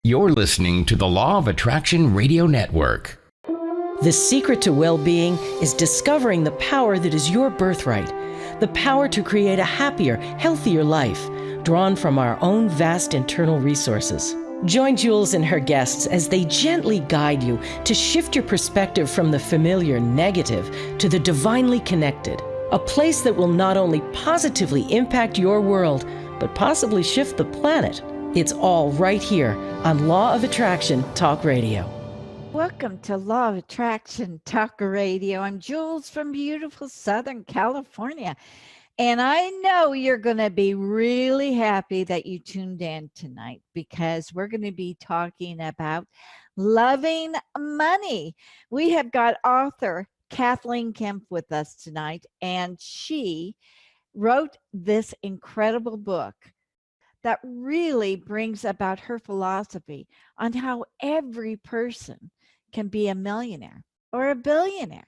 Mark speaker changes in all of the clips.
Speaker 1: You're listening to the Law of Attraction Radio Network.
Speaker 2: The secret to well-being is discovering the power that is your birthright, the power to create a happier, healthier life, drawn from our own vast internal resources. Join Jules and her guests as they gently guide you to shift your perspective from the familiar negative to the divinely connected, a place that will not only positively impact your world, but possibly shift the planet. It's all right here on Law of Attraction Talk Radio.
Speaker 3: Welcome to Law of Attraction Talk Radio. I'm Jules from beautiful Southern California. And I know you're going to be really happy that you tuned in tonight because we're going to be talking about loving money. We have got author Kathleen Kempf with us tonight, and she wrote this incredible book that really brings about her philosophy on how every person can be a millionaire or a billionaire.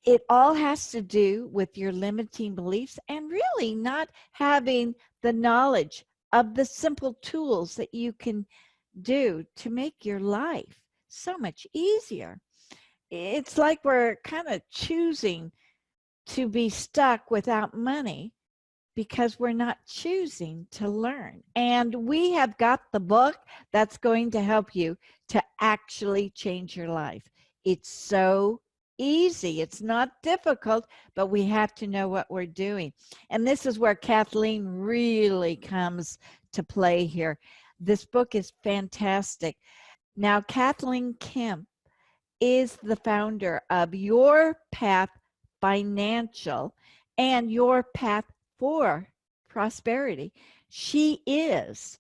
Speaker 3: It all has to do with your limiting beliefs and really not having the knowledge of the simple tools that you can do to make your life so much easier. It's like we're kind of choosing to be stuck without money because we're not choosing to learn. And we have got the book that's going to help you to actually change your life. It's so easy. It's not difficult, but we have to know what we're doing. And this is where Kathleen really comes to play here. This book is fantastic. Now, Kathleen Kempf is the founder of Your Path Financial and Your Path for Prosperity. She is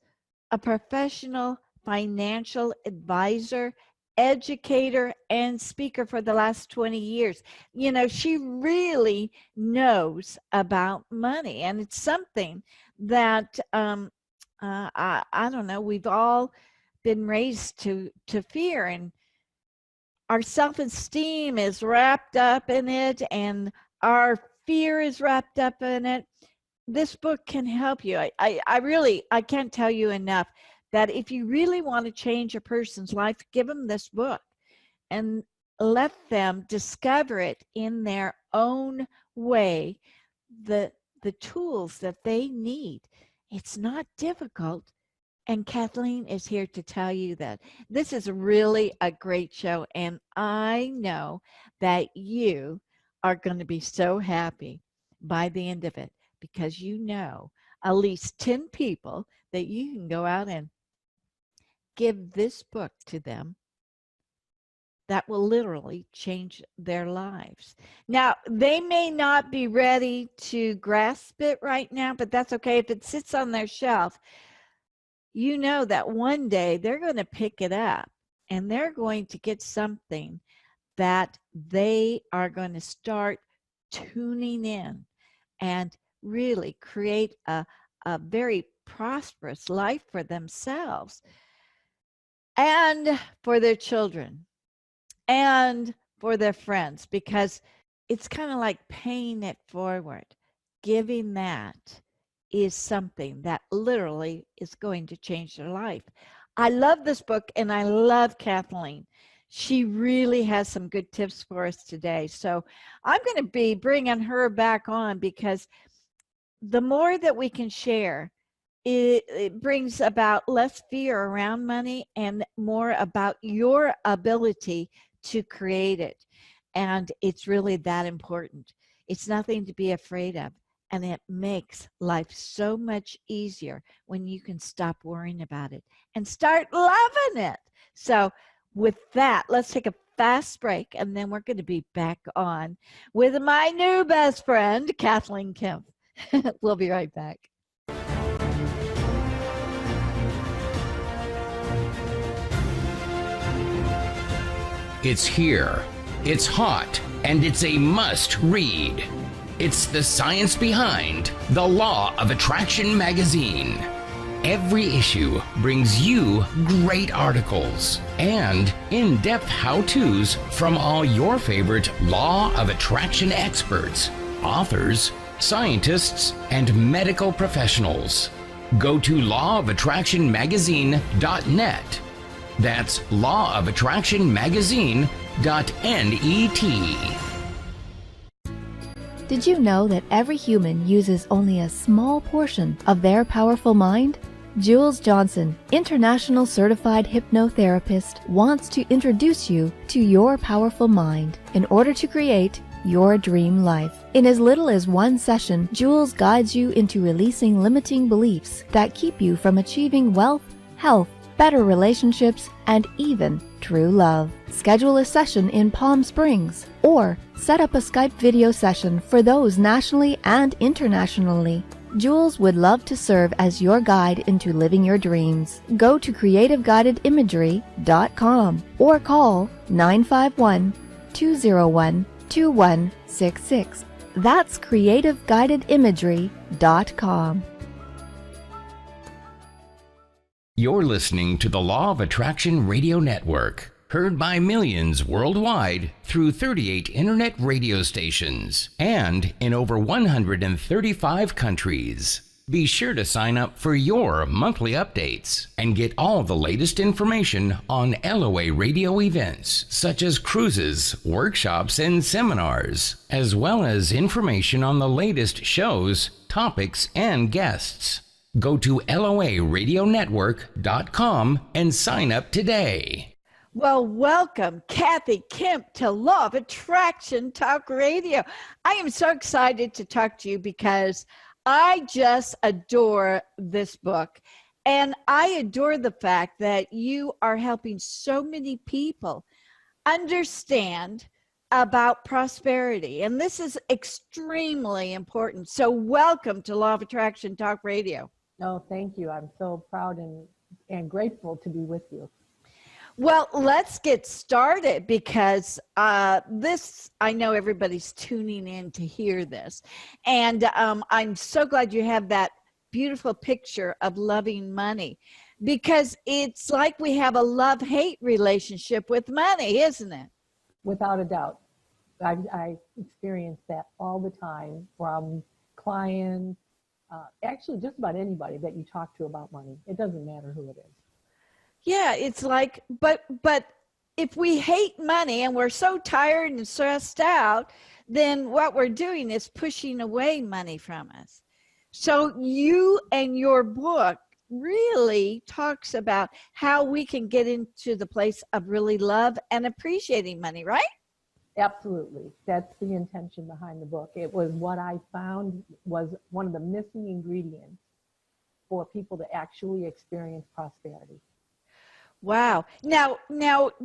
Speaker 3: a professional financial advisor, educator, and speaker for the last 20 years. You know, she really knows about money, and it's something that I don't know, we've all been raised to fear, and our self-esteem is wrapped up in it, and our fear is wrapped up in it. This book can help you. I can't tell you enough that if you really want to change a person's life, give them this book and let them discover it in their own way, the tools that they need. It's not difficult. And Kathleen is here to tell you that this is really a great show. And I know that you are going to be so happy by the end of it, because you know at least 10 people that you can go out and give this book to them that will literally change their lives. Now, they may not be ready to grasp it right now, but that's okay. If it sits on their shelf, you know that one day they're going to pick it up and they're going to get something that they are going to start tuning in and really create a very prosperous life for themselves and for their children and for their friends, because it's kind of like paying it forward. Giving that is something that literally is going to change their life. I love this book, and I love Kathleen. She really has some good tips for us today. So I'm going to be bringing her back on, because the more that we can share, it brings about less fear around money and more about your ability to create it. And it's really that important. It's nothing to be afraid of. And it makes life so much easier when you can stop worrying about it and start loving it. So with that, let's take a fast break, and then we're going to be back on with my new best friend, Kathleen Kempf. We'll be right back.
Speaker 1: It's here, it's hot, and it's a must read. It's the science behind The Law of Attraction magazine. Every issue brings you great articles and in-depth how-tos from all your favorite Law of Attraction experts, authors, scientists, and medical professionals. Go to lawofattractionmagazine.net. That's lawofattractionmagazine.net.
Speaker 4: Did you know that every human uses only a small portion of their powerful mind? Jules Johnson, international certified hypnotherapist, wants to introduce you to your powerful mind in order to create your dream life. In as little as one session, Jules guides you into releasing limiting beliefs that keep you from achieving wealth, health, better relationships, and even true love. Schedule a session in Palm Springs or set up a Skype video session for those nationally and internationally. Jules would love to serve as your guide into living your dreams. Go to creativeguidedimagery.com or call 951-201-2166. That's creativeguidedimagery.com.
Speaker 1: You're listening to the Law of Attraction Radio Network, heard by millions worldwide through 38 internet radio stations and in over 135 countries. Be sure to sign up for your monthly updates and get all the latest information on LOA radio events such as cruises, workshops, and seminars, as well as information on the latest shows, topics, and guests. Go to LOARadionetwork.com and sign up today.
Speaker 3: Well, welcome, Kathy Kempf, to Law of Attraction Talk Radio. I am so excited to talk to you because I just adore this book. And I adore the fact that you are helping so many people understand about prosperity. And this is extremely important. So welcome to Law of Attraction Talk Radio.
Speaker 5: Oh, thank you. I'm so proud and grateful to be with you.
Speaker 3: Well, let's get started because this, I know everybody's tuning in to hear this. And I'm so glad you have that beautiful picture of loving money, because it's like we have a love-hate relationship with money, isn't it?
Speaker 5: Without a doubt. I experience that all the time from clients, actually just about anybody that you talk to about money. It doesn't matter who it is.
Speaker 3: Yeah, it's like, but if we hate money and we're so tired and stressed out, then what we're doing is pushing away money from us. So you and your book really talks about how we can get into the place of really love and appreciating money, right?
Speaker 5: Absolutely. That's the intention behind the book. It was what I found was one of the missing ingredients for people to actually experience prosperity.
Speaker 3: Wow. Now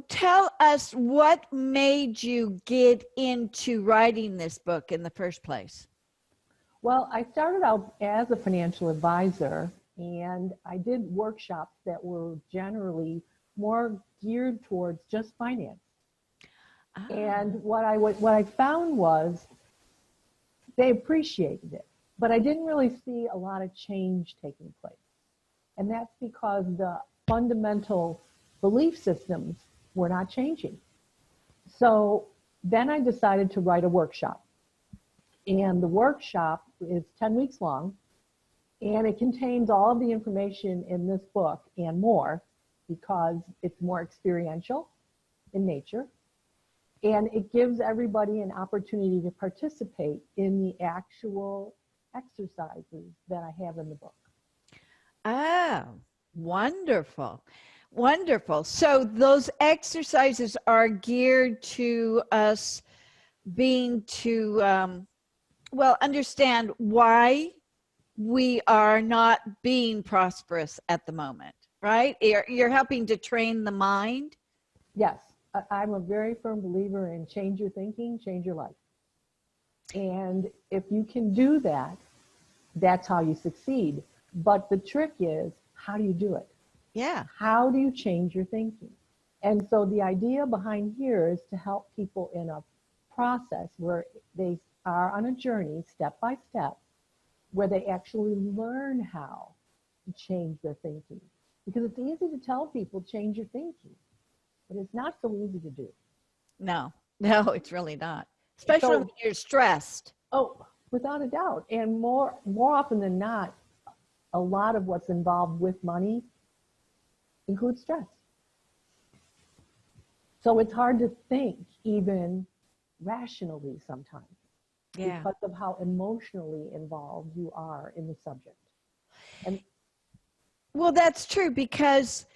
Speaker 3: tell us what made you get into writing this book in the first place.
Speaker 5: Well, I started out as a financial advisor, and I did workshops that were generally more geared towards just finance. And what I found was they appreciated it, but I didn't really see a lot of change taking place. And that's because the fundamental belief systems were not changing. So then I decided to write a workshop. And the workshop is 10 weeks long, and it contains all of the information in this book and more, because it's more experiential in nature. And it gives everybody an opportunity to participate in the actual exercises that I have in the book.
Speaker 3: Oh, wonderful. Wonderful. So those exercises are geared to us being to, understand why we are not being prosperous at the moment, right? You're helping to train the mind.
Speaker 5: Yes. I'm a very firm believer in change your thinking, change your life. And if you can do that, that's how you succeed. But the trick is, how do you do it?
Speaker 3: Yeah.
Speaker 5: How do you change your thinking? And so the idea behind here is to help people in a process where they are on a journey, step by step, where they actually learn how to change their thinking. Because it's easy to tell people, change your thinking. But it's not so easy to do.
Speaker 3: No, it's really not. Especially when you're stressed.
Speaker 5: Oh, without a doubt. And more often than not, a lot of what's involved with money includes stress. So it's hard to think even rationally sometimes because of how emotionally involved you are in the subject. And
Speaker 3: well, that's true because,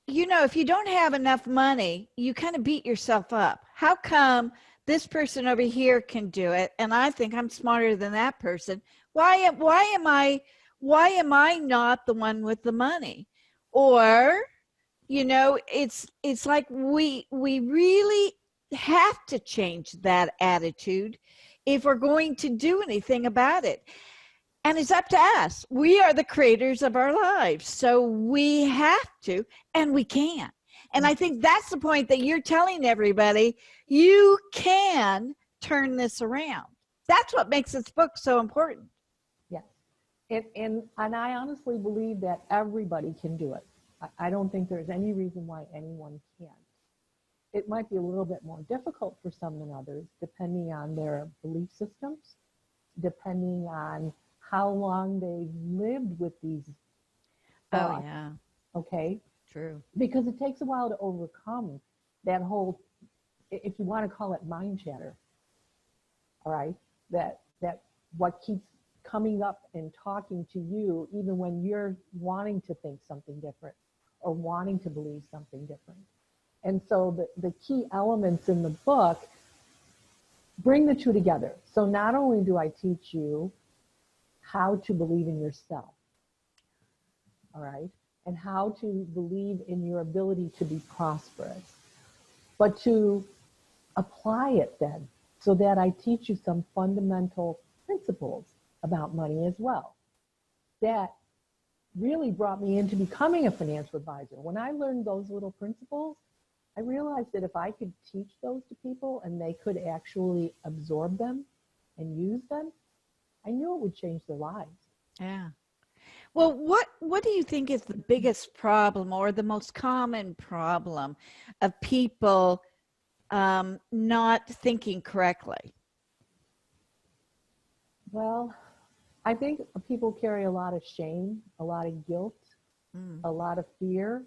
Speaker 3: if you don't have enough money, you kind of beat yourself up. How come this person over here can do it and I think I'm smarter than that person? Why am I not the one with the money? Or, it's like we really have to change that attitude if we're going to do anything about it. And it's up to us. We are the creators of our lives. So we have to, and we can. And I think that's the point that you're telling everybody. You can turn this around. That's what makes this book so important.
Speaker 5: yes, and I honestly believe that everybody can do it. I don't think there's any reason why anyone can't. It might be a little bit more difficult for some than others, depending on their belief systems, depending on how long they've lived with these thoughts.
Speaker 3: Oh, yeah.
Speaker 5: Okay?
Speaker 3: True.
Speaker 5: Because it takes a while to overcome that whole, if you want to call it mind chatter, all right? That what keeps coming up and talking to you, even when you're wanting to think something different or wanting to believe something different. And so the key elements in the book bring the two together. So not only do I teach you how to believe in yourself, all right, and how to believe in your ability to be prosperous, but to apply it then, so that I teach you some fundamental principles about money as well. That really brought me into becoming a financial advisor. When I learned those little principles, I realized that if I could teach those to people and they could actually absorb them and use them, I knew it would change their lives.
Speaker 3: Yeah. Well, what do you think is the biggest problem or the most common problem of people not thinking correctly?
Speaker 5: Well, I think people carry a lot of shame, a lot of guilt, a lot of fear.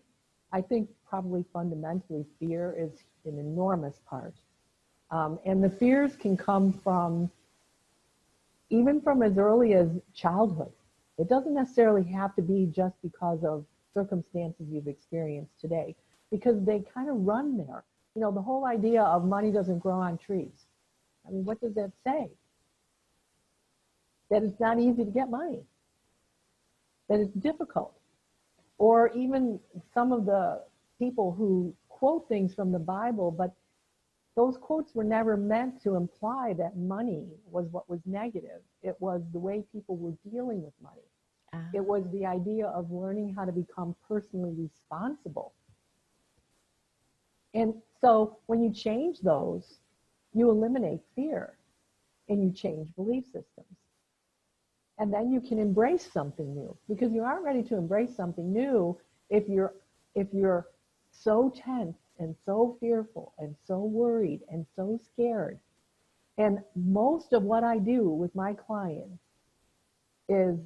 Speaker 5: I think probably fundamentally fear is an enormous part. And the fears can come from even from as early as childhood. It doesn't necessarily have to be just because of circumstances you've experienced today, because they kind of run there. You know, the whole idea of money doesn't grow on trees. I mean, what does that say? That it's not easy to get money, that it's difficult. Or even some of the people who quote things from the Bible, but those quotes were never meant to imply that money was what was negative. It was the way people were dealing with money. It was the idea of learning how to become personally responsible. And so when you change those, you eliminate fear and you change belief systems. And then you can embrace something new, because you aren't ready to embrace something new if you're so tense and so fearful and so worried and so scared. And most of what I do with my clients is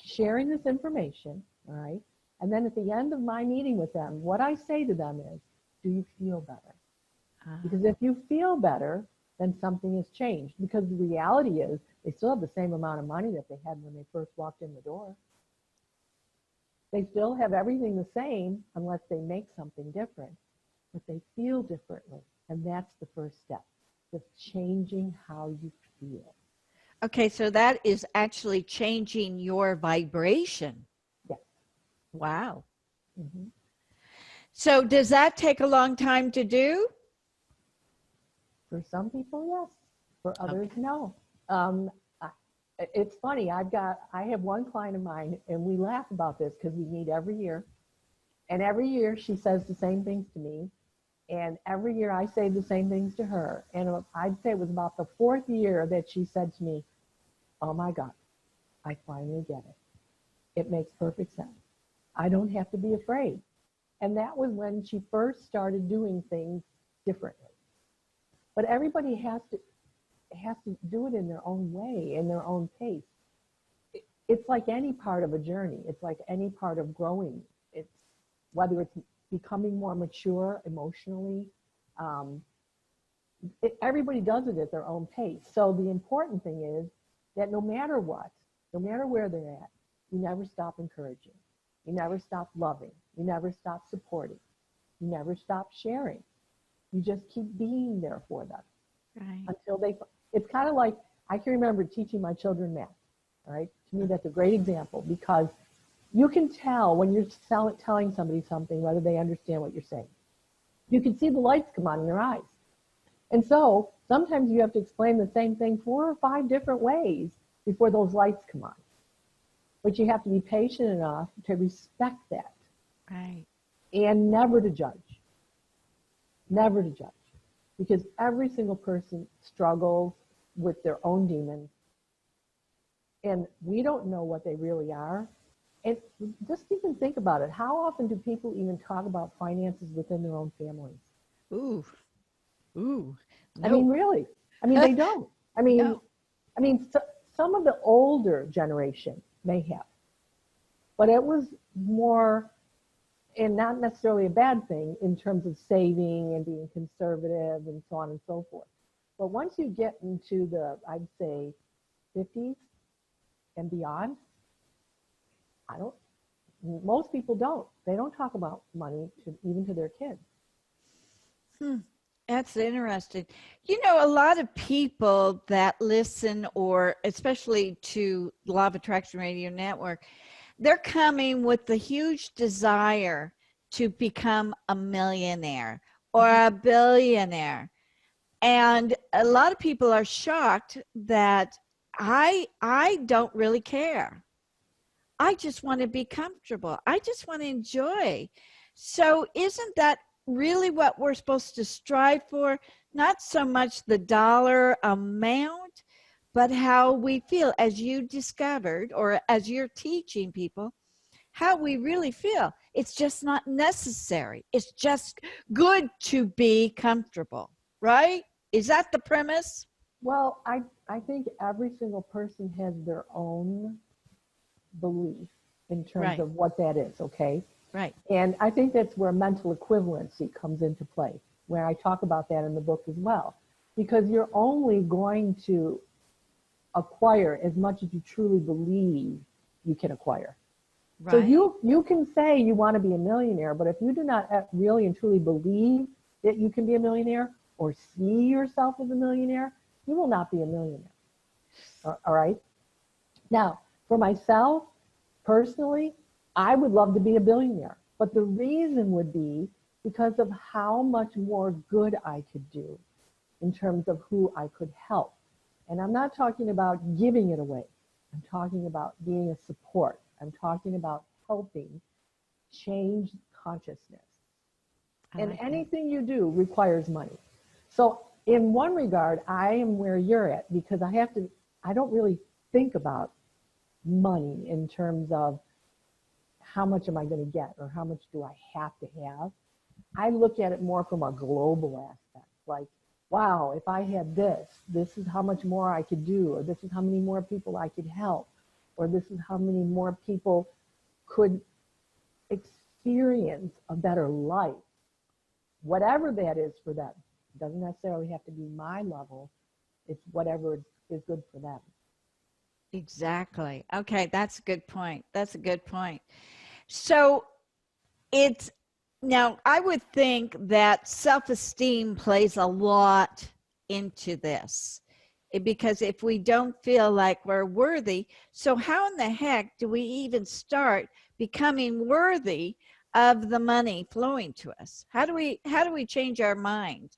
Speaker 5: sharing this information, all right? And then at the end of my meeting with them, what I say to them is, do you feel better? Because if you feel better, then something has changed. Because the reality is they still have the same amount of money that they had when they first walked in the door. They still have everything the same unless they make something different, but they feel differently. And that's the first step, just changing how you feel.
Speaker 3: Okay, so that is actually changing your vibration.
Speaker 5: Yes.
Speaker 3: Wow.
Speaker 5: Mm-hmm.
Speaker 3: So does that take a long time to do?
Speaker 5: For some people, yes. For others,
Speaker 3: Okay.
Speaker 5: no. It's funny. I have one client of mine, and we laugh about this because we meet every year. And every year she says the same things to me. And every year I say the same things to her. And I'd say it was about the fourth year that she said to me, oh my God, I finally get it. It makes perfect sense. I don't have to be afraid. And that was when she first started doing things differently. But everybody has to do it in their own way, in their own pace. it's like any part of a journey. It's like any part of growing. It's whether it's becoming more mature emotionally. Everybody does it at their own pace. So the important thing is that no matter what, no matter where they're at, you never stop encouraging. You never stop loving. You never stop supporting. You never stop sharing. You just keep being there for them.
Speaker 3: Right.
Speaker 5: Until it's kind of like, I can remember teaching my children math, all right? To me, that's a great example, because you can tell when you're telling somebody something, whether they understand what you're saying. You can see the lights come on in their eyes. And so sometimes you have to explain the same thing 4 or 5 different ways before those lights come on. But you have to be patient enough to respect that.
Speaker 3: Right.
Speaker 5: And never to judge. Never to judge. Because every single person struggles with their own demons. And we don't know what they really are. And just even think about it. How often do people even talk about finances within their own families?
Speaker 3: Ooh. Ooh.
Speaker 5: I mean, really. I mean, they don't. I mean,
Speaker 3: No.
Speaker 5: Some of the older generation may have. But it was more, and not necessarily a bad thing, in terms of saving and being conservative and so on and so forth. But once you get into the, I'd say, 50s and beyond, most people don't. They don't talk about money even to their kids.
Speaker 3: That's interesting. You know, a lot of people that listen, or especially to Law of Attraction Radio Network, they're coming with the huge desire to become a millionaire or a billionaire. And a lot of people are shocked that I don't really care. I just want to be comfortable. I just want to enjoy. So isn't that really what we're supposed to strive for? Not so much the dollar amount, but how we feel, as you discovered, or as you're teaching people, how we really feel. It's just not necessary. It's just good to be comfortable, right? Is that the premise?
Speaker 5: Well, I think every single person has their own belief in terms
Speaker 3: Right.
Speaker 5: of what that is, okay?
Speaker 3: Right.
Speaker 5: And I think that's where mental equivalency comes into play, where I talk about that in the book as well. Because you're only going to acquire as much as you truly believe you can acquire.
Speaker 3: Right.
Speaker 5: So you can say you want to be a millionaire, but if you do not really and truly believe that you can be a millionaire or see yourself as a millionaire, you will not be a millionaire. All right? Now, for myself, personally, I would love to be a billionaire. But the reason would be because of how much more good I could do in terms of who I could help. And I'm not talking about giving it away. I'm talking about being a support. I'm talking about helping change consciousness. And anything you do requires money. So in one regard, I am where you're at, because I don't really think about money in terms of how much am I going to get or how much do I have to have. I look at it more from a global aspect, like, wow, if I had this is how much more I could do, or this is how many more people I could help, or this is how many more people could experience a better life, whatever that is for them. It doesn't necessarily have to be my level. It's whatever is good for them.
Speaker 3: Exactly. Okay, that's a good point. That's a good point. So now I would think that self-esteem plays a lot into this, because if we don't feel like we're worthy, so how in the heck do we even start becoming worthy of the money flowing to us? How do we change our mind?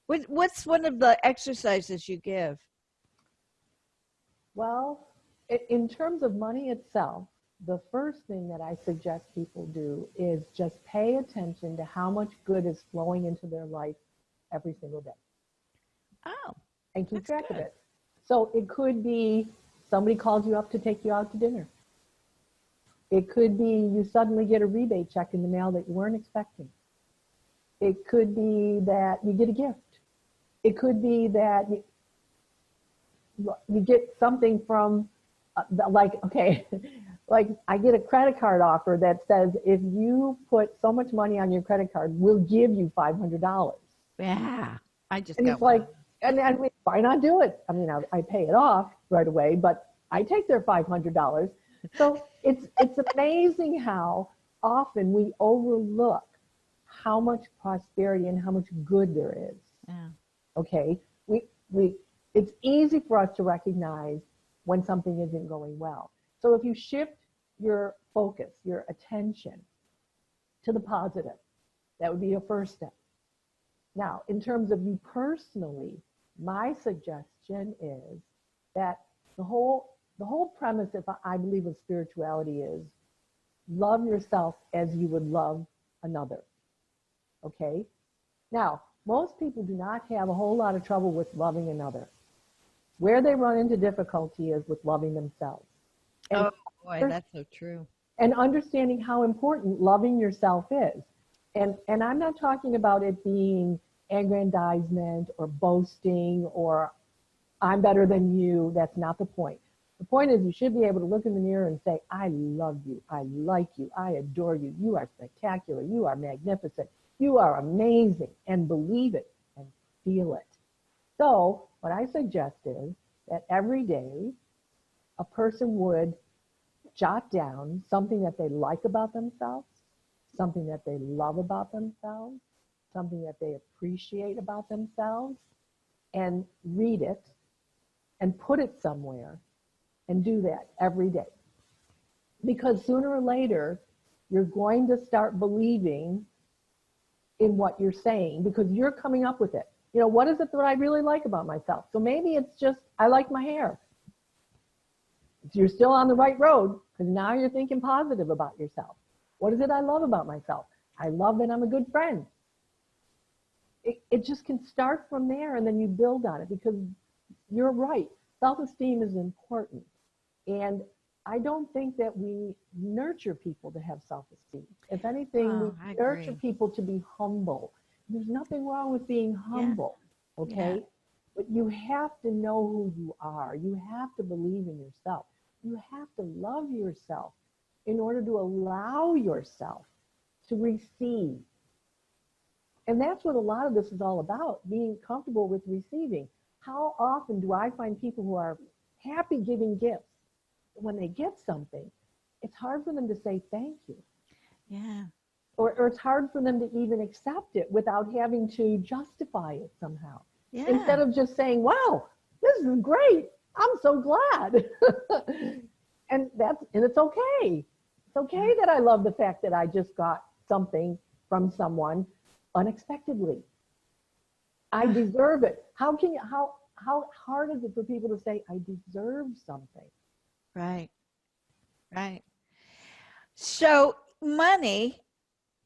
Speaker 3: What's one of the exercises you give?
Speaker 5: Well, in terms of money itself, the first thing that I suggest people do is just pay attention to how much good is flowing into their life every single day.
Speaker 3: Oh,
Speaker 5: and keep
Speaker 3: that's
Speaker 5: track of
Speaker 3: good.
Speaker 5: it. So it could be somebody calls you up to take you out to dinner. It could be you suddenly get a rebate check in the mail that you weren't expecting. It could be that you get a gift. It could be that you get something from like, okay, like I get a credit card offer that says, if you put so much money on your credit card, we'll give you $500.
Speaker 3: Yeah. I just
Speaker 5: And
Speaker 3: got
Speaker 5: it's
Speaker 3: one.
Speaker 5: like, and I mean, why not do it? I mean, I pay it off right away, but I take their $500. So it's amazing how often we overlook how much prosperity and how much good there is.
Speaker 3: Yeah.
Speaker 5: Okay, it's easy for us to recognize when something isn't going well. So if you shift your focus, your attention to the positive, that would be your first step. Now, in terms of you personally, my suggestion is that the whole premise, if I believe, of spirituality is love yourself as you would love another. Okay? Now, most people do not have a whole lot of trouble with loving another. Where they run into difficulty is with loving themselves. And
Speaker 3: Oh boy, that's so true.
Speaker 5: and understanding how important loving yourself is. And I'm not talking about it being aggrandizement or boasting or I'm better than you. That's not the point. The point is you should be able to look in the mirror and say, I love you. I like you. I adore you. You are spectacular. You are magnificent. You are amazing, and believe it and feel it. So what I suggest is that every day a person would jot down something that they like about themselves, something that they love about themselves, something that they appreciate about themselves, and read it and put it somewhere and do that every day. Because sooner or later, you're going to start believing in what you're saying because you're coming up with it. You know, what is it that I really like about myself? So maybe it's just, I like my hair. You're still on the right road because now you're thinking positive about yourself. What is it I love about myself? I love that I'm a good friend. It just can start from there and then you build on it because you're right. Self-esteem is important. And I don't think that we nurture people to have self-esteem. If anything, we nurture people to be humble. There's nothing wrong with being humble, okay? Yeah. But you have to know who you are. You have to believe in yourself. You have to love yourself in order to allow yourself to receive. And that's what a lot of this is all about, being comfortable with receiving. How often do I find people who are happy giving gifts? When they get something, it's hard for them to say thank you.
Speaker 3: Yeah.
Speaker 5: Or it's hard for them to even accept it without having to justify it somehow. Yeah. Instead of just saying, wow, this is great. I'm so glad. and it's okay. It's okay that I love the fact that I just got something from someone unexpectedly. I deserve it. How hard is it for people to say, I deserve something?
Speaker 3: Right. Right. So money,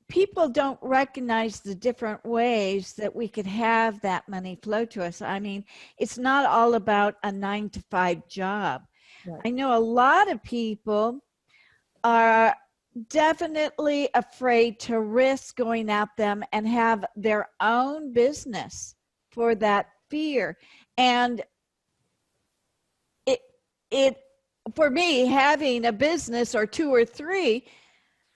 Speaker 3: people don't recognize the different ways that we could have that money flow to us. I mean, it's not all about a 9-to-5 job. Right. I know a lot of people are definitely afraid to risk going at them and have their own business for that fear. And it for me, having a business or 2 or 3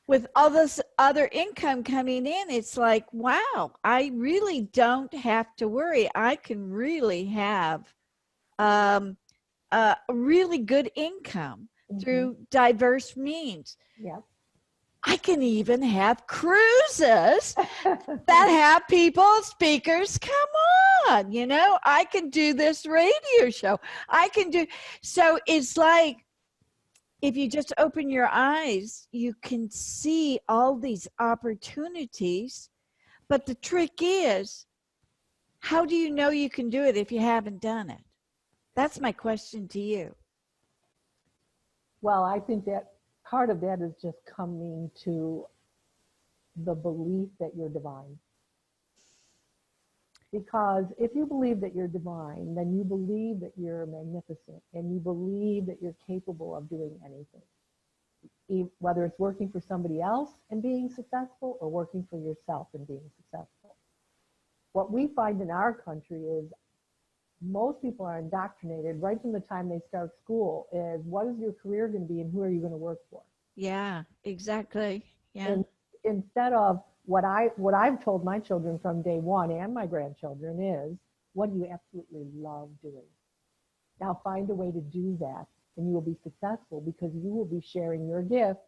Speaker 3: with all this other income coming in, it's like, wow, I really don't have to worry. I can really have a really good income through diverse means.
Speaker 5: Yeah.
Speaker 3: I can even have cruises that have people, speakers. Come on, you know, I can do this radio show. So it's like, if you just open your eyes, you can see all these opportunities. But the trick is, how do you know you can do it if you haven't done it? That's my question to you.
Speaker 5: Well, I think that part of that is just coming to the belief that you're divine. Because if you believe that you're divine, then you believe that you're magnificent and you believe that you're capable of doing anything. Whether it's working for somebody else and being successful or working for yourself and being successful. What we find in our country is most people are indoctrinated right from the time they start school is what is your career going to be and who are you going to work for?
Speaker 3: Yeah, exactly. Yeah.
Speaker 5: And instead of what I've told my children from day one and my grandchildren is, what do you absolutely love doing? Now find a way to do that and you will be successful because you will be sharing your gift,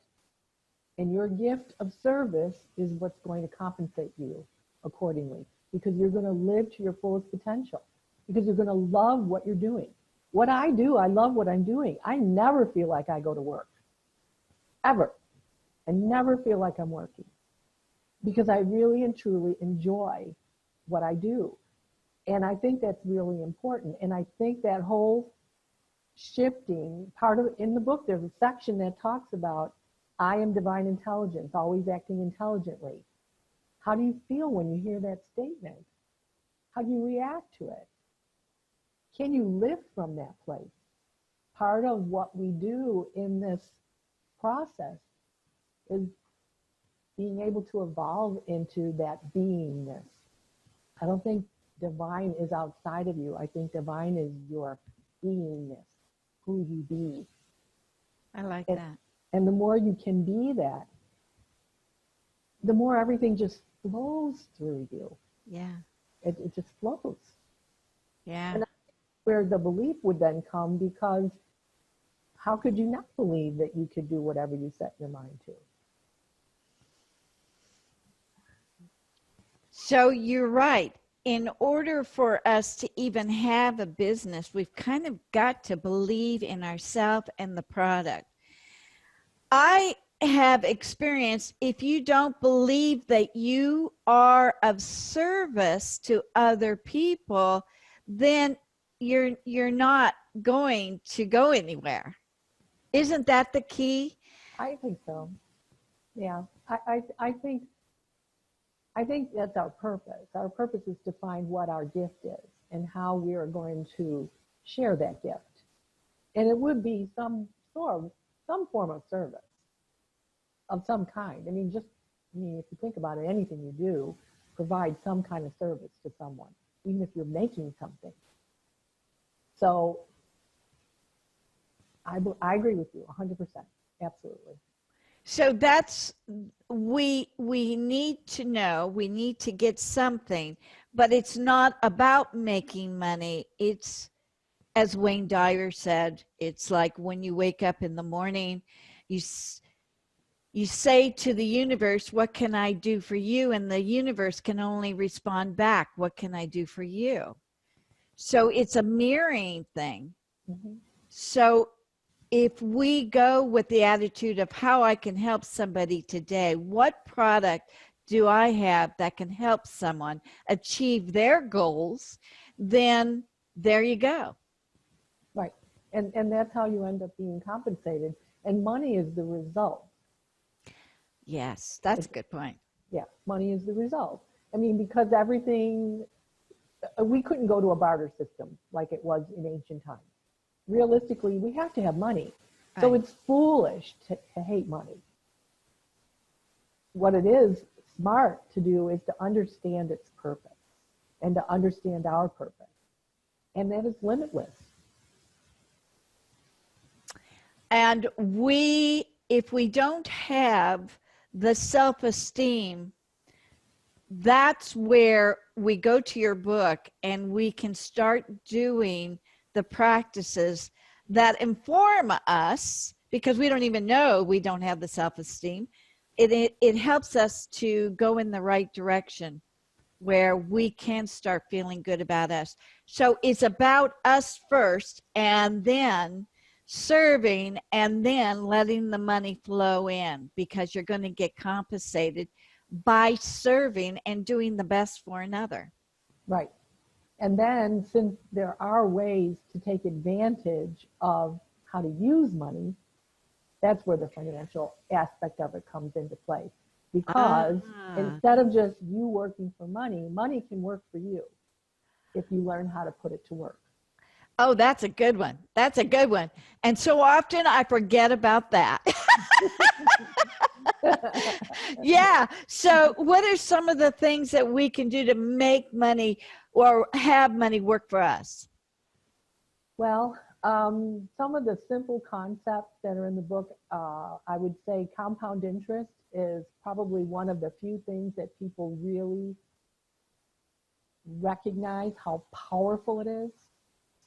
Speaker 5: and your gift of service is what's going to compensate you accordingly, because you're going to live to your fullest potential, because you're going to love what you're doing. What I do, I love what I'm doing. I never feel like I go to work, ever. I never feel like I'm working because I really and truly enjoy what I do. And I think that's really important. And I think that whole shifting part of, in the book, there's a section that talks about, I am divine intelligence, always acting intelligently. How do you feel when you hear that statement? How do you react to it? Can you live from that place? Part of what we do in this process is being able to evolve into that beingness. I don't think divine is outside of you. I think divine is your beingness, who you be.
Speaker 3: I like that.
Speaker 5: And the more you can be that, the more everything just flows through you.
Speaker 3: Yeah.
Speaker 5: It just flows.
Speaker 3: Yeah.
Speaker 5: And where the belief would then come, because how could you not believe that you could do whatever you set your mind to?
Speaker 3: So you're right. In order for us to even have a business, we've kind of got to believe in ourselves and the product. I have experienced, if you don't believe that you are of service to other people, then you're not going to go anywhere. Isn't that the key?
Speaker 5: I think so. Yeah. I think that's our purpose. Our purpose is to find what our gift is and how we are going to share that gift. And it would be some form of service of some kind. I mean, if you think about it, anything you do, provide some kind of service to someone, even if you're making something. So I agree with you 100%. Absolutely.
Speaker 3: So that's, we need to know, we need to get something, but it's not about making money. It's, as Wayne Dyer said, it's like when you wake up in the morning, you say to the universe, what can I do for you? And the universe can only respond back, what can I do for you? So it's a mirroring thing.
Speaker 5: Mm-hmm.
Speaker 3: So if we go with the attitude of how I can help somebody today, what product do I have that can help someone achieve their goals, then there you go.
Speaker 5: Right. And that's how you end up being compensated. And money is the result.
Speaker 3: Yes, that's a good point.
Speaker 5: Yeah, money is the result. I mean, because everything, we couldn't go to a barter system like it was in ancient times. Realistically, we have to have money. So
Speaker 3: Right.
Speaker 5: it's foolish to hate money. What it is smart to do is to understand its purpose and to understand our purpose. And that is limitless.
Speaker 3: And if we don't have the self-esteem, that's where we go to your book and we can start doing the practices that inform us, because we don't even know we don't have the self-esteem. It helps us to go in the right direction where we can start feeling good about us. So it's about us first, and then serving, and then letting the money flow in, because you're going to get compensated by serving and doing the best for another.
Speaker 5: Right. And then, since there are ways to take advantage of how to use money, that's where the financial aspect of it comes into play. Because instead of just you working for money, money can work for you if you learn how to put it to work.
Speaker 3: Oh, that's a good one. That's a good one. And so often I forget about that. Yeah. So what are some of the things that we can do to make money or have money work for us?
Speaker 5: Well, some of the simple concepts that are in the book, I would say compound interest is probably one of the few things that people really recognize how powerful it is.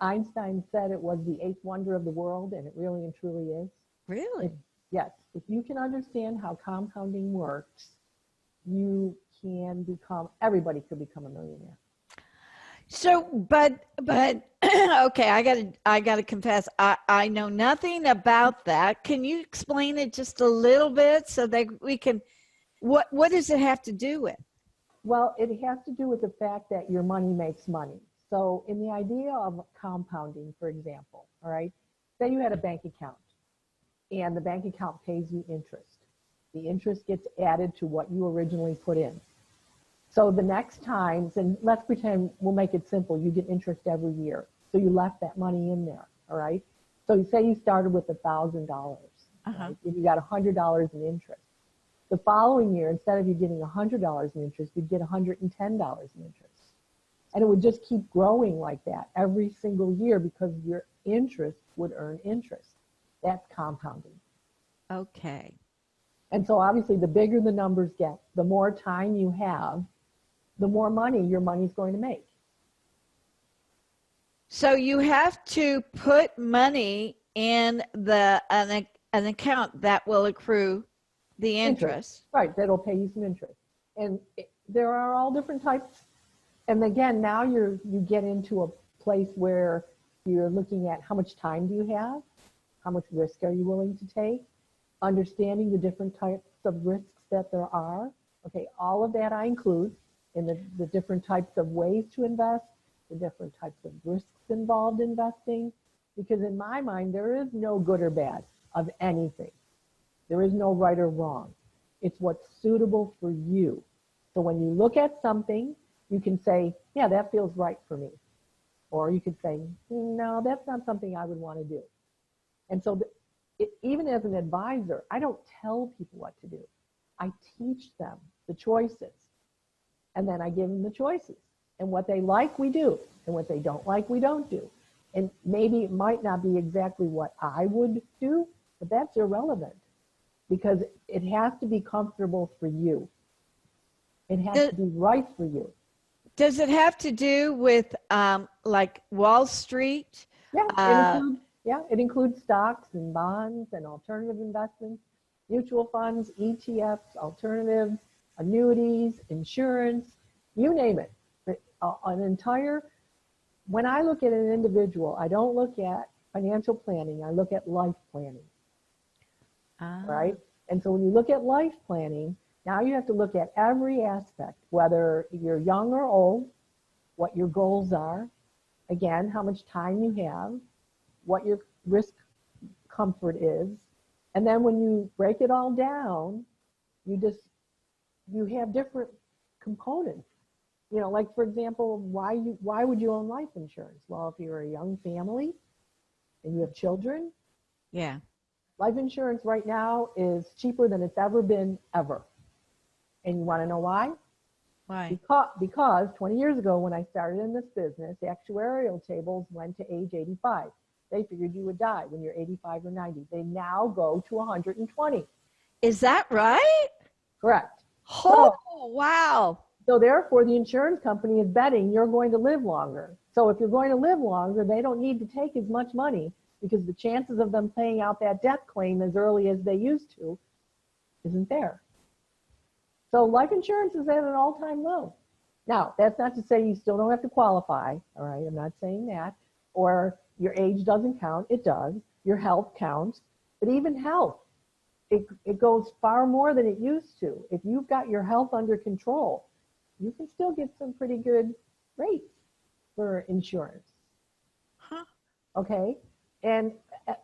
Speaker 5: Einstein said it was the eighth wonder of the world, and it really and truly is.
Speaker 3: Really?
Speaker 5: Yes, if you can understand how compounding works, you can become, everybody could become a millionaire.
Speaker 3: So, but okay, I gotta confess, I know nothing about that. Can you explain it just a little bit so that we can, what does it have to do with?
Speaker 5: Well, it has to do with the fact that your money makes money. So in the idea of compounding, for example, all right, say you had a bank account and the bank account pays you interest. The interest gets added to what you originally put in. So the next times, and let's pretend, we'll make it simple, you get interest every year. So you left that money in there, all right? So you say you started with $1,000, right? And you got $100 in interest. The following year, instead of you getting $100 in interest, you'd get $110 in interest. And it would just keep growing like that every single year because your interest would earn interest. That's compounding.
Speaker 3: Okay.
Speaker 5: And so obviously the bigger the numbers get, the more time you have, the more money your money's going to make.
Speaker 3: So you have to put money in an account that will accrue the interest.
Speaker 5: Right, that'll pay you some interest. And there are all different types. And again, now you get into a place where you're looking at how much time do you have? How much risk are you willing to take? Understanding the different types of risks that there are. Okay, all of that I include in the different types of ways to invest, the different types of risks involved in investing. Because in my mind, there is no good or bad of anything. There is no right or wrong. It's what's suitable for you. So when you look at something, you can say, yeah, that feels right for me. Or you could say, no, that's not something I would want to do. And so even as an advisor, I don't tell people what to do. I teach them the choices. And then I give them the choices. And what they like, we do. And what they don't like, we don't do. And maybe it might not be exactly what I would do, but that's irrelevant. Because it has to be comfortable for you. It has to be right for you.
Speaker 3: Does it have to do with like Wall Street?
Speaker 5: Yeah, it includes stocks and bonds and alternative investments, mutual funds, ETFs, alternatives, annuities, insurance, you name it. When I look at an individual, I don't look at financial planning, I look at life planning. Right? And so when you look at life planning, now you have to look at every aspect, whether you're young or old, what your goals are, again, how much time you have, what your risk comfort is. And then when you break it all down, you have different components. You know, like for example, why would you own life insurance? Well, if you're a young family and you have children,
Speaker 3: yeah.
Speaker 5: Life insurance right now is cheaper than it's ever been, ever. And you want to know why?
Speaker 3: Why?
Speaker 5: Because 20 years ago when I started in this business, the actuarial tables went to age 85. They figured you would die when you're 85 or 90. They now go to 120.
Speaker 3: Is that right?
Speaker 5: Correct.
Speaker 3: Oh, wow.
Speaker 5: So therefore, the insurance company is betting you're going to live longer. So if you're going to live longer, they don't need to take as much money because the chances of them paying out that death claim as early as they used to isn't there. So life insurance is at an all-time low. Now, that's not to say you still don't have to qualify, all right? I'm not saying that. Or your age doesn't count. It does. Your health counts. But even health, it goes far more than it used to. If you've got your health under control, you can still get some pretty good rates for insurance.
Speaker 3: Huh.
Speaker 5: Okay? And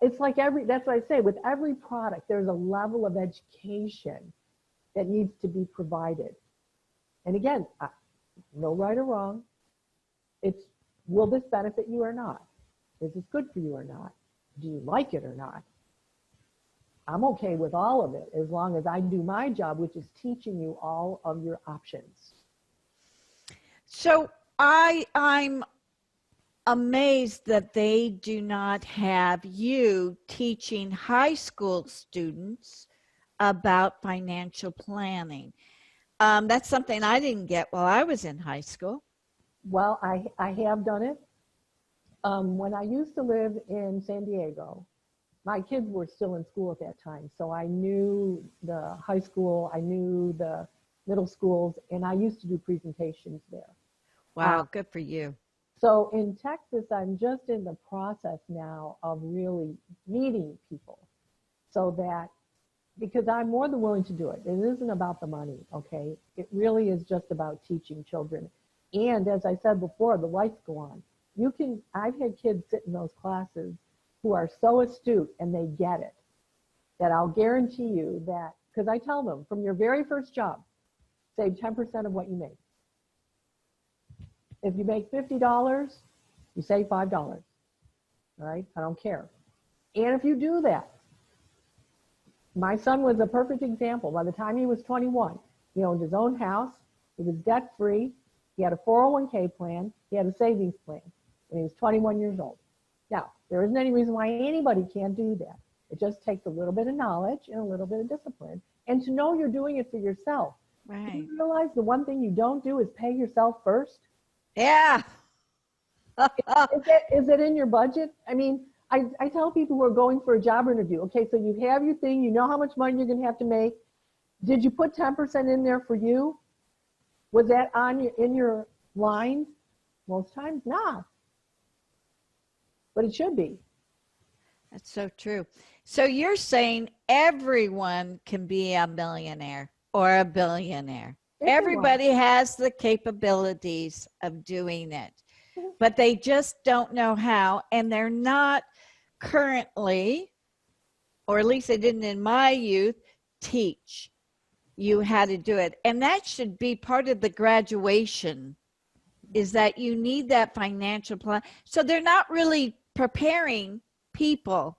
Speaker 5: it's like that's what I say, with every product, there's a level of education that needs to be provided. And again, no right or wrong. It's, will this benefit you or not? Is this good for you or not? Do you like it or not? I'm okay with all of it as long as I do my job, which is teaching you all of your options.
Speaker 3: So I'm amazed that they do not have you teaching high school students about financial planning. That's something I didn't get while I was in high school.
Speaker 5: Well, I have done it. When I used to live in San Diego, my kids were still in school at that time. So I knew the high school, I knew the middle schools, and I used to do presentations there.
Speaker 3: Wow, good for you.
Speaker 5: So in Texas, I'm just in the process now of really meeting people so that, because I'm more than willing to do it. It isn't about the money, okay? It really is just about teaching children. And as I said before, the lights go on. I've had kids sit in those classes who are so astute and they get it, that I'll guarantee you that, because I tell them from your very first job, save 10% of what you make. If you make $50, you save $5, all right? I don't care. And if you do that, my son was a perfect example. By the time he was 21, he owned his own house, he was debt-free, he had a 401k plan, he had a savings plan when he was 21 years old. Now, there isn't any reason why anybody can't do that. It just takes a little bit of knowledge and a little bit of discipline, and to know you're doing it for yourself.
Speaker 3: Right.
Speaker 5: Do you realize the one thing you don't do is pay yourself first?
Speaker 3: Yeah.
Speaker 5: Is it in your budget? I mean, I tell people who are going for a job interview, okay, so you have your thing, you know how much money you're going to have to make. Did you put 10% in there for you? Was that in your lines? Most times not. But it should be.
Speaker 3: That's so true. So you're saying everyone can be a millionaire or a billionaire. Everybody has the capabilities of doing it, but they just don't know how, and they're not currently, or at least they didn't in my youth, teach you how to do it. And that should be part of the graduation, is that you need that financial plan. So they're not really preparing people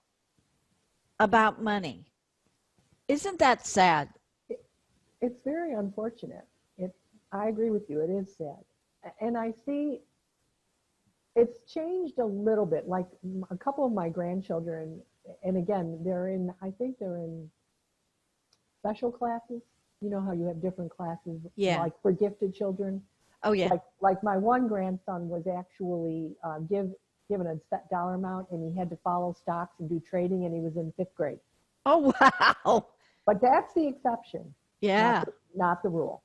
Speaker 3: about money. Isn't that sad?
Speaker 5: It's very unfortunate. I agree with you. It is sad. And I see it's changed a little bit. Like a couple of my grandchildren, and again, I think they're in special classes. You know how you have different classes, like for gifted children?
Speaker 3: Oh, yeah.
Speaker 5: Like my one grandson was actually given a set dollar amount, and he had to follow stocks and do trading, and he was in 5th grade.
Speaker 3: Oh, wow.
Speaker 5: But that's the exception.
Speaker 3: Yeah.
Speaker 5: Not the rule.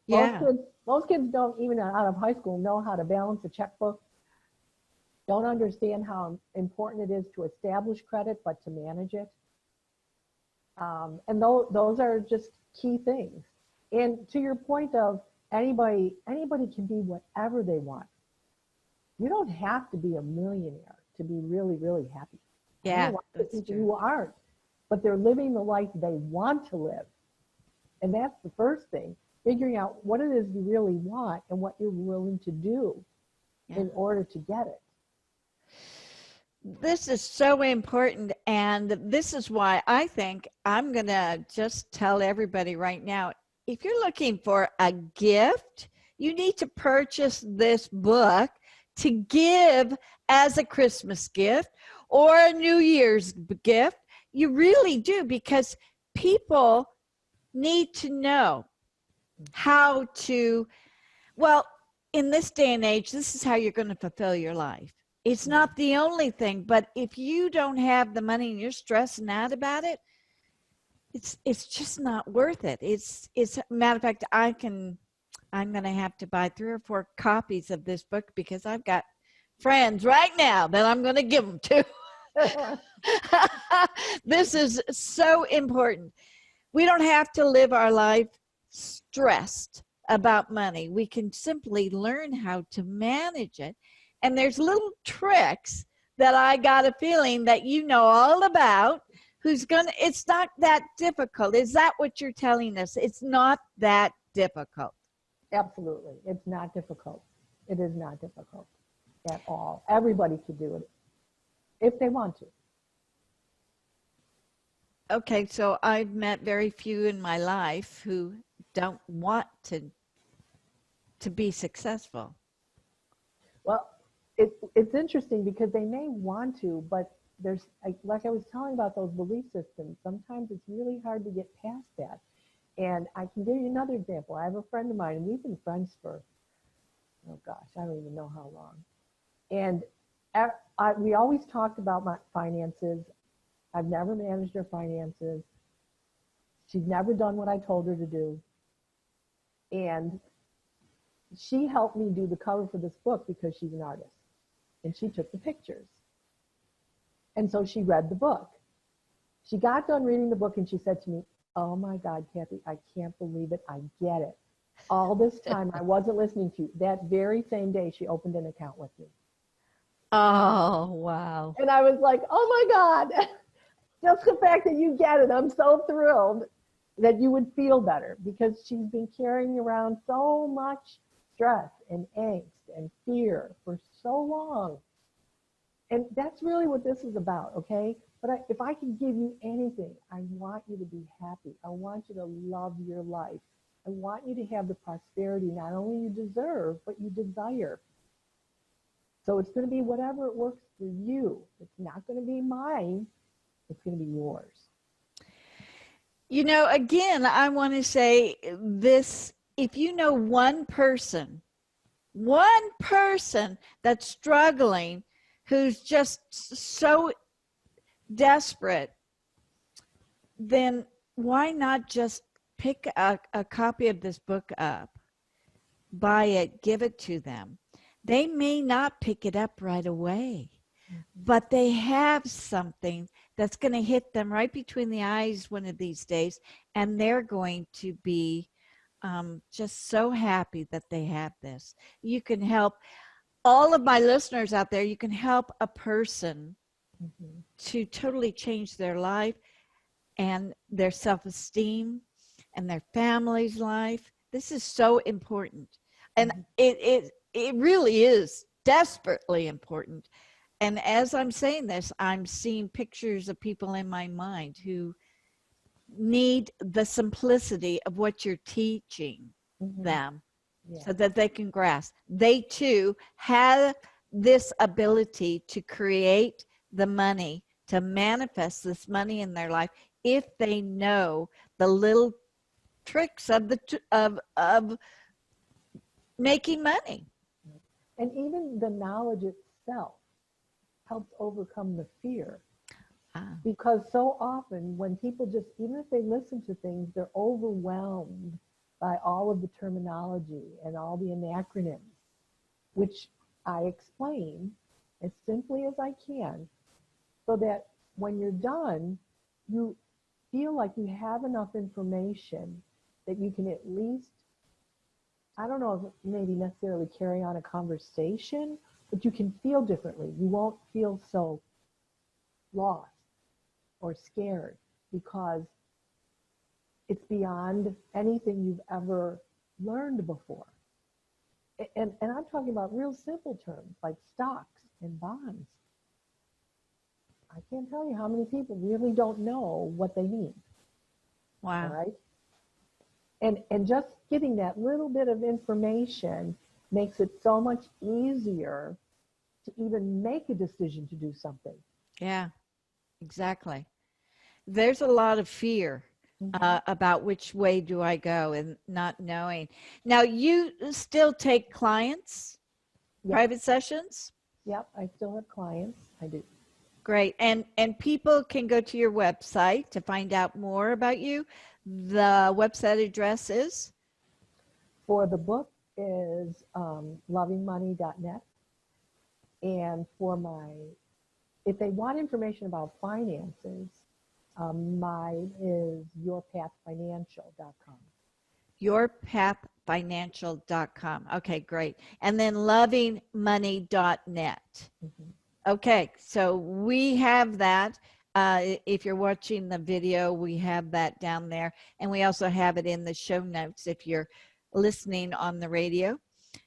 Speaker 3: Yeah.
Speaker 5: Most kids don't, even out of high school, know how to balance a checkbook, don't understand how important it is to establish credit, but to manage it. And those are just key things. And to your point of anybody can be whatever they want. You don't have to be a millionaire to be really, really happy.
Speaker 3: Yeah,
Speaker 5: that's people who aren't, but they're living the life they want to live. And that's the first thing, figuring out what it is you really want and what you're willing to do in order to get it.
Speaker 3: This is so important, and this is why I think I'm going to just tell everybody right now, if you're looking for a gift, you need to purchase this book to give as a Christmas gift or a New Year's gift. You really do, because people need to know how to, well, in this day and age, this is how you're going to fulfill your life. It's not the only thing, but if you don't have the money and you're stressing out about it, it's just not worth it. It's matter of fact, I'm going to have to buy 3 or 4 copies of this book, because I've got friends right now that I'm going to give them to. This is so important. We don't have to live our life stressed about money. We can simply learn how to manage it. And there's little tricks that I got a feeling that you know all about. It's not that difficult. Is that what you're telling us? It's not that difficult.
Speaker 5: Absolutely. It's not difficult. It is not difficult at all. Everybody can do it if they want to.
Speaker 3: Okay, so I've met very few in my life who don't want to be successful.
Speaker 5: Well, it's interesting because they may want to, but there's, like I was telling about those belief systems, sometimes it's really hard to get past that. And I can give you another example. I have a friend of mine, and we've been friends for, oh gosh, I don't even know how long. And we always talked about my finances. I've never managed her finances. She's never done what I told her to do. And she helped me do the cover for this book because she's an artist. And she took the pictures. And so she read the book. She got done reading the book and she said to me, "Oh my God, Kathy, I can't believe it. I get it. All this time I wasn't listening to you." That very same day, she opened an account with me.
Speaker 3: Oh, wow.
Speaker 5: And I was like, oh my God, just the fact that you get it, I'm so thrilled that you would feel better, because she's been carrying around so much stress and angst and fear for so long. And that's really what this is about, okay? But if I can give you anything, I want you to be happy. I want you to love your life. I want you to have the prosperity not only you deserve, but you desire. So it's going to be whatever it works for you. It's not going to be mine. It's going to be yours.
Speaker 3: You know, again, I want to say this: if you know one person that's struggling, who's just so desperate, then why not just pick a copy of this book up, buy it, give it to them? They may not pick it up right away, but they have something that's going to hit them right between the eyes one of these days, and they're going to be just so happy that they have this. You can help all of my listeners out there. You can help a person to totally change their life and their self-esteem and their family's life. This is so important, and it really is desperately important. And as I'm saying this, I'm seeing pictures of people in my mind who need the simplicity of what you're teaching them, so that they can grasp. They too have this ability to create the money, to manifest this money in their life, if they know the little tricks of of making money.
Speaker 5: And even the knowledge itself helps overcome the fear. Because so often when people just, even if they listen to things, they're overwhelmed by all of the terminology and all the acronyms, which I explain as simply as I can, so that when you're done, you feel like you have enough information that you can at least, I don't know if maybe necessarily carry on a conversation, but you can feel differently. You won't feel so lost or scared, because it's beyond anything you've ever learned before. And I'm talking about real simple terms like stocks and bonds. I can't tell you how many people really don't know what they mean.
Speaker 3: Wow.
Speaker 5: All right? And just getting that little bit of information makes it so much easier to even make a decision to do something.
Speaker 3: Yeah, exactly. There's a lot of fear about which way do I go, and not knowing. Now, you still take clients, private sessions?
Speaker 5: Yep, I still have clients. I do.
Speaker 3: Great. And people can go to your website to find out more about you. The website address is?
Speaker 5: For the book is lovingmoney.net. And for if they want information about finances, mine is yourpathfinancial.com.
Speaker 3: Yourpathfinancial.com. Okay, great. And then lovingmoney.net. Okay, so we have that. If you're watching the video, we have that down there. And we also have it in the show notes if you're listening on the radio.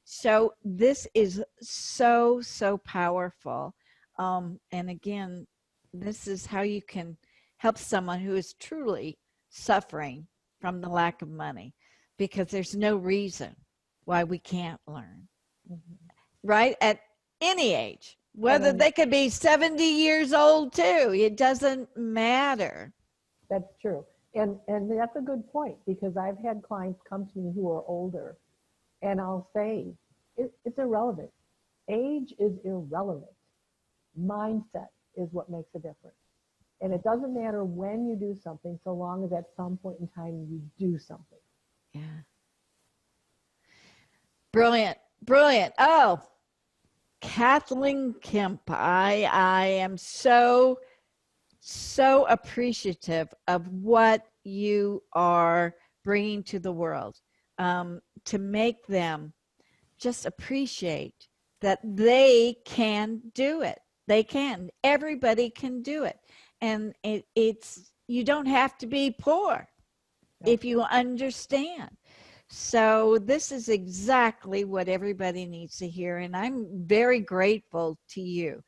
Speaker 3: So this is so, so powerful. And again, this is how you can help someone who is truly suffering from the lack of money, because there's no reason why we can't learn. Right? any age, whether
Speaker 5: then-
Speaker 3: they could be 70 years old too. It doesn't matter.
Speaker 5: That's true. And that's a good point, because I've had clients come to me who are older, and I'll say, it's irrelevant. Age is irrelevant. Mindset is what makes a difference. And it doesn't matter when you do something, so long as at some point in time you do something.
Speaker 3: Yeah. Brilliant. Brilliant. Oh, Kathleen Kempf, I am so appreciative of what you are bringing to the world, to make them just appreciate that they can do it. They can. Everybody can do it. And it's you don't have to be poor if you understand. So this is exactly what everybody needs to hear, and I'm very grateful to you.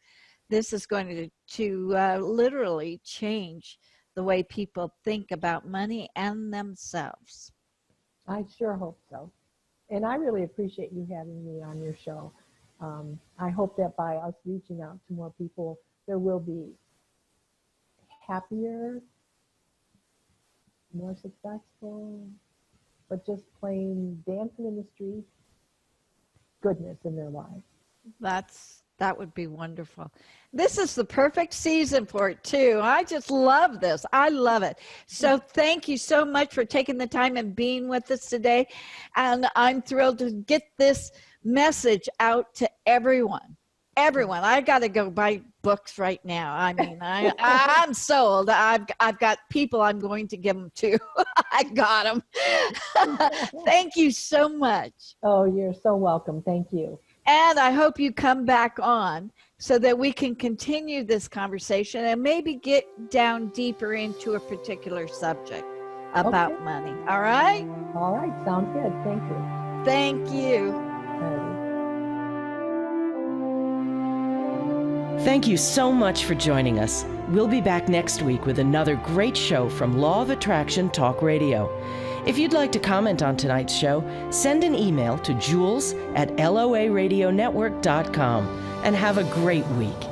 Speaker 3: This is going to literally change the way people think about money and themselves.
Speaker 5: I sure hope so. And I really appreciate you having me on your show. I hope that by us reaching out to more people, there will be happier, more successful, but just plain dancing in the street, goodness in their lives.
Speaker 3: That would be wonderful. This is the perfect season for it too. I just love this. I love it. So thank you so much for taking the time and being with us today. And I'm thrilled to get this message out to everyone. Everyone. I got to go buy books right now. I mean, I'm sold. I've got people I'm going to give them to. I got them. Thank you so much.
Speaker 5: Oh, you're so welcome. Thank you.
Speaker 3: And I hope you come back on so that we can continue this conversation and maybe get down deeper into a particular subject about money. All right?
Speaker 5: All right. Sounds good. Thank you.
Speaker 3: Thank you.
Speaker 2: Thank you so much for joining us. We'll be back next week with another great show from Law of Attraction Talk Radio. If you'd like to comment on tonight's show, send an email to jules@loaradionetwork.com and have a great week.